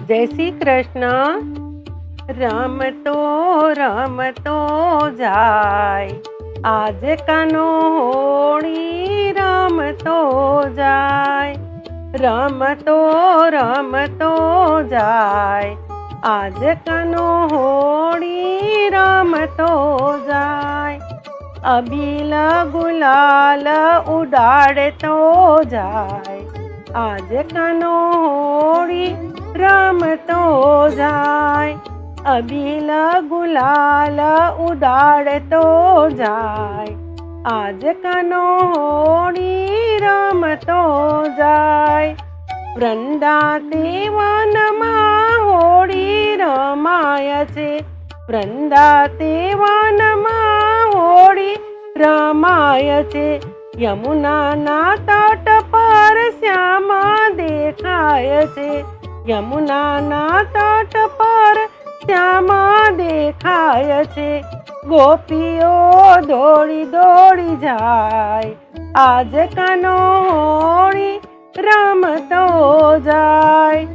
જય શ્રી કૃષ્ણ. રમતો જાય આજ કાનો હોળી રમતો જાય. રમતો જાય આજ કાનો હોળી રમતો જાય. અબીલ ગુલાલ ઉડાડતો જાય આજ કાનો હોળી રમતો જાય. અબીલ ગુલાલ ઉડાડતો જાય આજ કાનો હોળી રમતો જાય. વૃંદાતે વનમાં હોળી રમાય છે. વૃંદાતે વનમાં હોળી રમાય છે. યમુનાના તટ પર શ્યામ દેખાય છે. યમુનાના તટ પર શ્યામ દેખાય છે. ગોપીઓ દોડી દોડી જાય આજ કાનો હોળી રમતો જાય.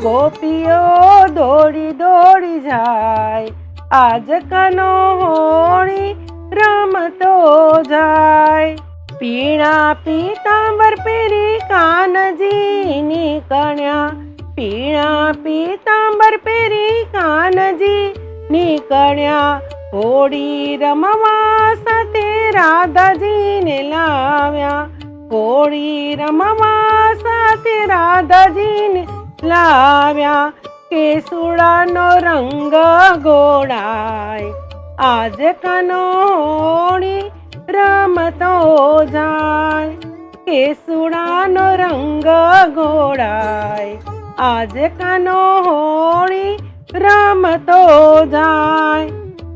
ગોપીઓ દોડી દોડી જાય આજ કાનો હોળી રમતો જાય. પીળા પીતાંબર પહેરી કાનજી નીકળ્યા. પીળા પીતાંબર પહેરી કાનજી નીકળ્યા. હોળી રમવા સાથે રાધાજીને લાવ્યા. હોળી રમવા સાથે રાધાજીને લાવ્યા. કેસુડાનો રંગ ગોળાય આજ કાનો હોળી રમતો જાય. કેસુડાનો રંગ ગોળાય આજ કાનો હોળી રમતો જાય.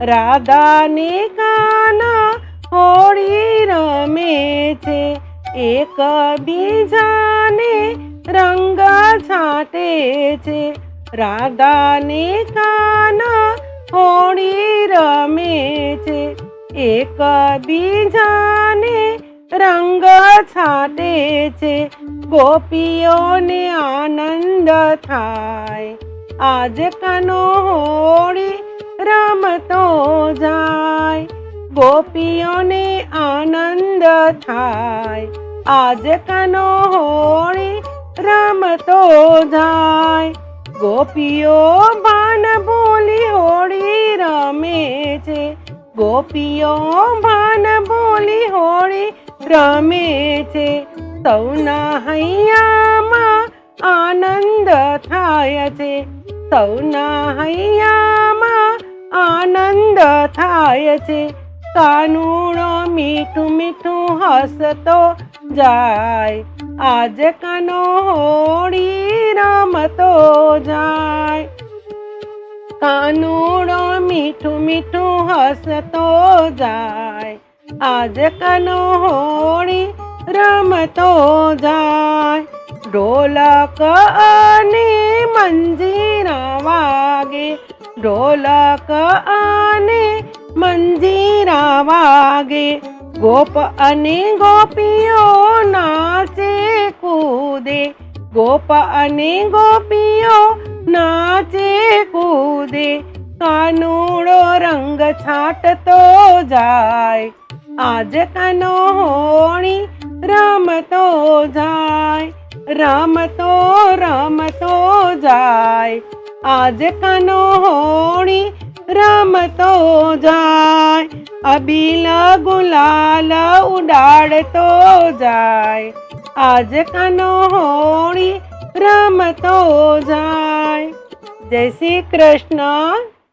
રાધાને કાના હોળી રમે છે. એક બીજાને રંગ છાંટે છે. રાધાને કાના હોળી રમે છે. એક બીજાને રંગ છાંટે છે. ગોપીઓને આનંદ થાય આજ કાનો હોળી રમતો જાય. ગોપીઓને આનંદ થાય આજ કાનો હોળી રમતો જાય. ગોપીઓ ભાન ભૂલી હોળી રમે છે. ગોપીઓ ભાન ભૂલી હોળી રમે છે. સૌના હૈયામાં આનંદ થાય છે. સૌના હૈયામાં આનંદ થાય છે. કાનુડો મીઠું મીઠું હસતો જાય આજ કાનો હોળી રમતો જાય. કાનુડો મીઠું મીઠું હસતો જાય આજ કાનો હોળી રમતો જાય. ઢોલક અને મંજીરા વાગે. ઢોલક અને મંજીરા વાગે. ગોપ અને ગોપીઓ નાચે કૂદે. ગોપ અને ગોપીઓ નાચે કૂદે. કાનુડો રંગ છાંટતો જાય આજ કાનો હોળી રમતો જાય. રમતો જાય આજ કાનો હોળી રમતો જાય. અબીલ ગુલાલ ઉડાડતો જાય આજ કાનો હોળી રમતો જાય. જય શ્રી કૃષ્ણ.